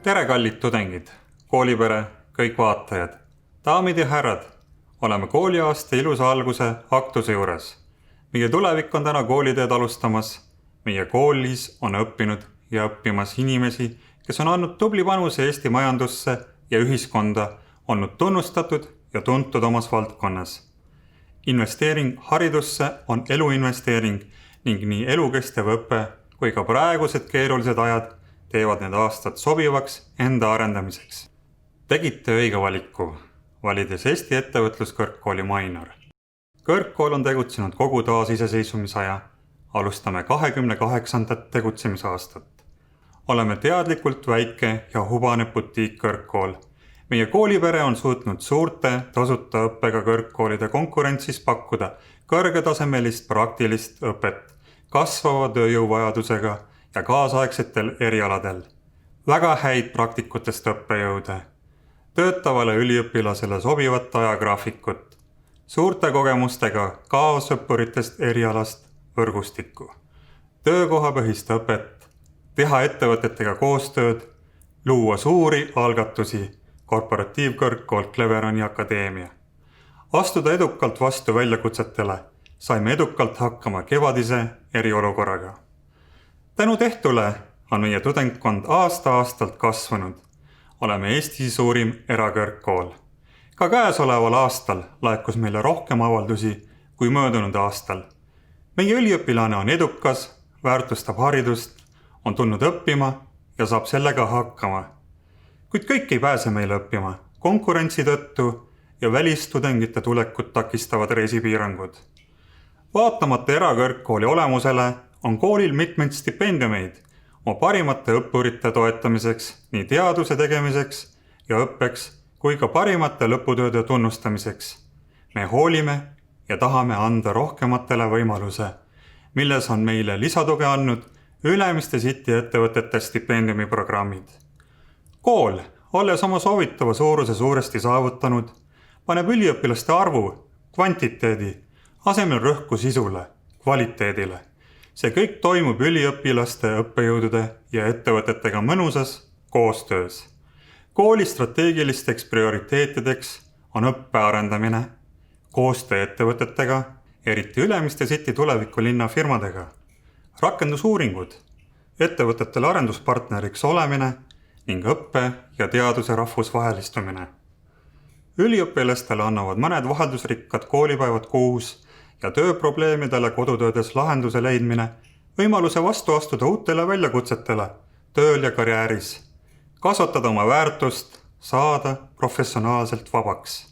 Tere, kallid tudengid, koolipere, kõik vaatajad. Daamid ja härrad, oleme kooliaasta ilusa alguse aktuse juures. Meie tulevik on täna kooliteed alustamas. Meie koolis on õppinud ja õppimas inimesi, kes on andnud tubli panuse Eesti majandusse ja ühiskonda, olnud tunnustatud ja tuntud omas valdkonnas. Investeering haridusse on eluinvesteering ning nii elukestev õpe kui ka praegused keerulised ajad teevad need aastad sobivaks enda arendamiseks. Tegite õige valiku, valides Eesti ettevõtluskõrgkooli Mainor. Kõrgkool on tegutsenud kogu taasiseseisvumisaja. Alustame 28. tegutsemisaastat. Oleme teadlikult väike ja hubane butiikkõrgkool. Meie koolipere on suutnud suurte tasuta õppega kõrgkoolide konkurentsis pakkuda kõrgetasemelist praktilist õpet, kasvava tööjõuvajadusega ja kaasaegsetel erialadel. Väga häid praktikutest õppejõude. Töötavale üliõpilasele sobivat ajagraafikut. Suurte kogemustega kaasõppuritest erialast võrgustikku. Töökohapõhist õpet. Teha ettevõtetega koostööd. Luua suuri algatusi. Korporatiivkõrgkool Cleveroni Akadeemia. Astuda edukalt vastu väljakutsetele. Saime edukalt hakkama kevadise eriolukorraga. Tänu tehtule on meie tudengkond aasta-aastalt kasvanud. Oleme Eesti suurim erakõrgkool. Ka käesoleval aastal laekus meile rohkem avaldusi kui möödunud aastal. Meie üliõpilane on edukas, väärtustab haridust, on tulnud õppima ja saab sellega hakkama. Kuid kõik ei pääse meile õppima, konkurentsi tõttu ja välistudengite tulekut takistavad reisipiirangud. Vaatamata erakõrgkooli olemusele on koolil mitmeid stipendiumeid oma parimate õppurite toetamiseks, nii teaduse tegemiseks ja õppeks kui ka parimate lõputööde tunnustamiseks. Me hoolime ja tahame anda rohkematele võimaluse, milles on meile lisatuge andnud Ülemiste City ettevõtete stipendiumiprogrammid. Kool, olles oma soovitava suuruse suuresti saavutanud, paneb üliõpilaste arvu, kvantiteedi, asemel rõhku sisule, kvaliteedile. See kõik toimub üliõpilaste, õppejõudude ja ettevõtetega mõnusas koostöös. Kooli strateegilisteks prioriteetideks on õppe arendamine, koostöö ettevõtetega, eriti Ülemiste City tulevikulinna firmadega, rakendusuuringud, ettevõtetele arenduspartneriks olemine ning õppe ja teaduse rahvusvahelistumine. Üliõpilastele annavad mõned vaheldusrikkad koolipäevad kuus ja tööprobleemidele kodutöödes lahenduse leidmine võimaluse vastu astuda uutele väljakutsetele tööl ja karjääris, kasvatada oma väärtust, saada professionaalselt vabaks.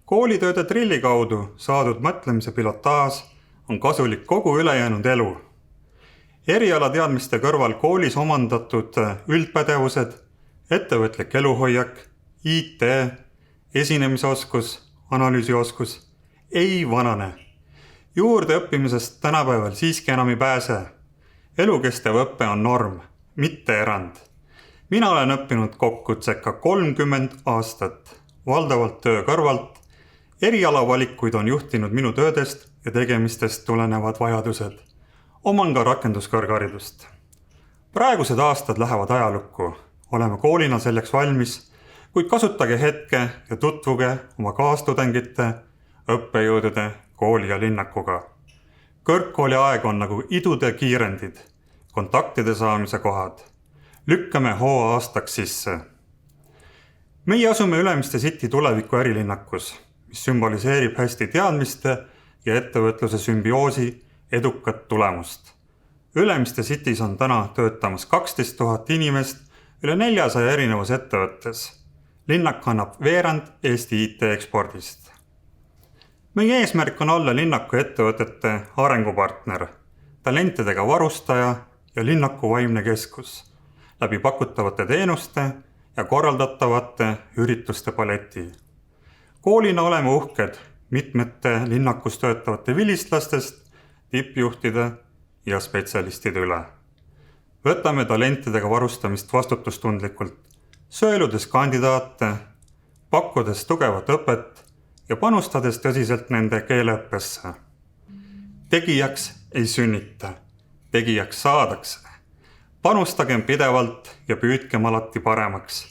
Koolitööde trilli kaudu saadud mõtlemise pilotaaž on kasulik kogu ülejäänud elu. Erialateadmiste kõrval koolis omandatud üldpädevused, ettevõtlik eluhoiak, IT, esinemisoskus, analüüsioskus ei vanane. Juurde õppimisest tänapäeval siiski enam ei pääse. Elukestev õpe on norm, mitte erand. Mina olen õppinud kokku ca 30 aastat, valdavalt töö kõrvalt. Erialavalikuid on juhtinud minu töödest ja tegemistest tulenevad vajadused. Oman ka rakenduskõrgharidust. Praegused aastad lähevad ajalukku. Oleme koolina selleks valmis, kuid kasutage hetke ja tutvuge oma kaastudengite, õppejõudude, kooli ja linnakuga. Kõrgkooli aeg on nagu idude kiirendid, kontaktide saamise kohad. Lükkame hoo aastaks sisse. Meie asume Ülemiste City tuleviku ärilinnakus, mis sümboliseerib hästi teadmiste ja ettevõtluse sümbioosi edukat tulemust. Ülemiste City's on täna töötamas 12 000 inimest üle 400 erinevas ettevõttes. Linnak annab veerand Eesti IT-ekspordist. Meie eesmärk on olla linnaku ettevõtete arengupartner, talentidega varustaja ja linnaku vaimne keskus, läbi pakutavate teenuste ja korraldatavate ürituste paleti. Koolina oleme uhked mitmete linnakus töötavate vilistlastest, tippjuhtide ja spetsialistide üle. Võtame talentidega varustamist vastutustundlikult, sööludes kandidaate, pakkudes tugevat õpet ja panustades tõsiselt nende keeleõppesse. Tegijaks ei sünnita, tegijaks saadakse. panustagem pidevalt ja püüdkem alati paremaks.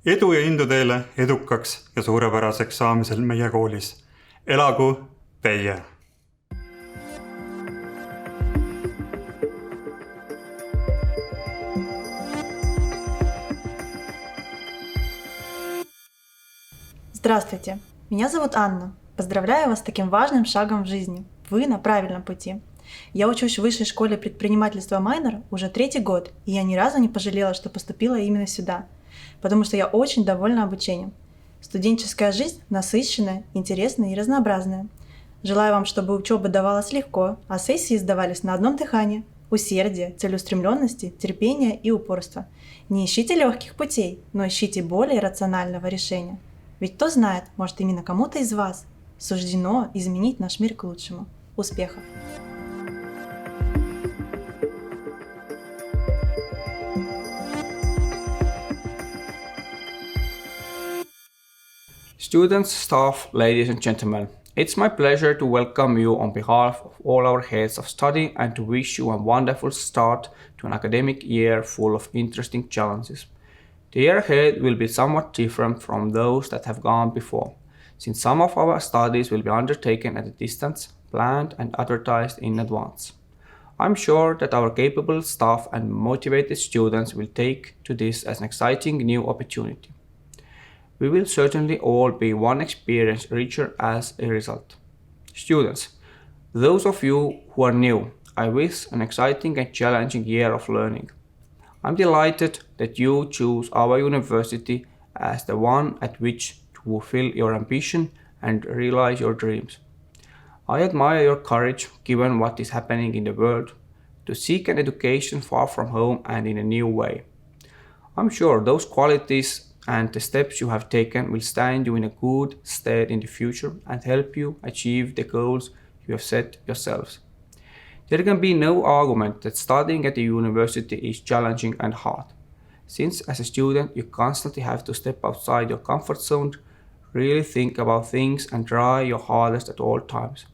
Edu ja indu teile edukaks ja suurepäraseks saamisel meie koolis. Elagu teie! Здравствуйте, меня зовут Анна. Поздравляю вас с таким важным шагом в жизни. Вы на правильном пути. Я учусь в высшей школе предпринимательства Майнер уже 3-й год, и я ни разу не пожалела, что поступила именно сюда, потому что я очень довольна обучением. Студенческая жизнь насыщенная, интересная и разнообразная. Желаю вам, чтобы учеба давалась легко, а сессии сдавались на одном дыхании. Усердие, целеустремленности, терпения и упорства. Не ищите легких путей, но ищите более рационального решения. Ведь кто знает, может именно кому-то из вас суждено изменить наш мир к лучшему. Успехов! Students, staff, ladies and gentlemen, it's my pleasure to welcome you on behalf of all our heads of study and to wish you a wonderful start to an academic year full of interesting challenges. The year ahead will be somewhat different from those that have gone before, since some of our studies will be undertaken at a distance, planned and advertised in advance. I'm sure that our capable staff and motivated students will take to this as an exciting new opportunity. We will certainly all be one experience richer as a result. Students, those of you who are new, I wish an exciting and challenging year of learning. I'm delighted that you choose our university as the one at which to fulfill your ambition and realize your dreams. I admire your courage, given what is happening in the world, to seek an education far from home and in a new way. I'm sure those qualities and the steps you have taken will stand you in a good stead in the future and help you achieve the goals you have set yourselves. There can be no argument that studying at a university is challenging and hard, since as a student you constantly have to step outside your comfort zone, really think about things and try your hardest at all times.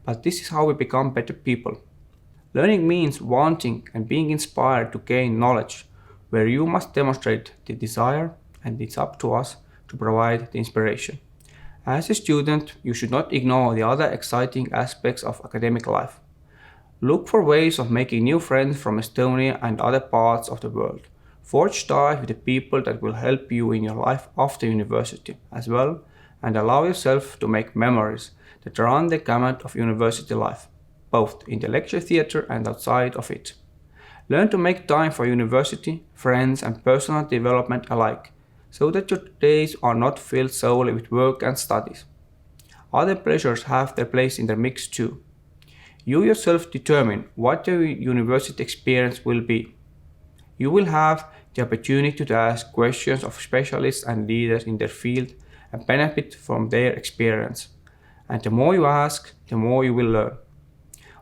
But this is how we become better people. Learning means wanting and being inspired to gain knowledge, where you must demonstrate the desire, and it's up to us to provide the inspiration. As a student, you should not ignore the other exciting aspects of academic life. Look for ways of making new friends from Estonia and other parts of the world. Forge ties with the people that will help you in your life after university as well, and allow yourself to make memories that run the gamut of university life, both in the lecture theatre and outside of it. Learn to make time for university, friends and personal development alike, so that your days are not filled solely with work and studies. Other pleasures have their place in the mix too. You yourself determine what your university experience will be. You will have the opportunity to ask questions of specialists and leaders in their field and benefit from their experience. And the more you ask, the more you will learn.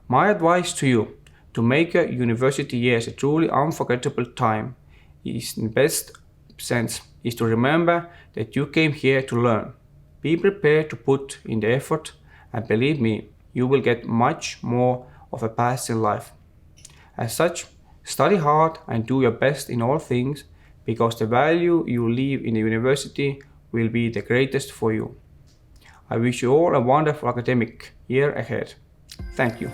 My advice to you, to make your university years a truly unforgettable time, is in the best sense, is to remember that you came here to learn. Be prepared to put in the effort, and believe me, you will get much more of a pass in life. As such, study hard and do your best in all things, because the value you leave in the university will be the greatest for you. I wish you all a wonderful academic year ahead. Thank you.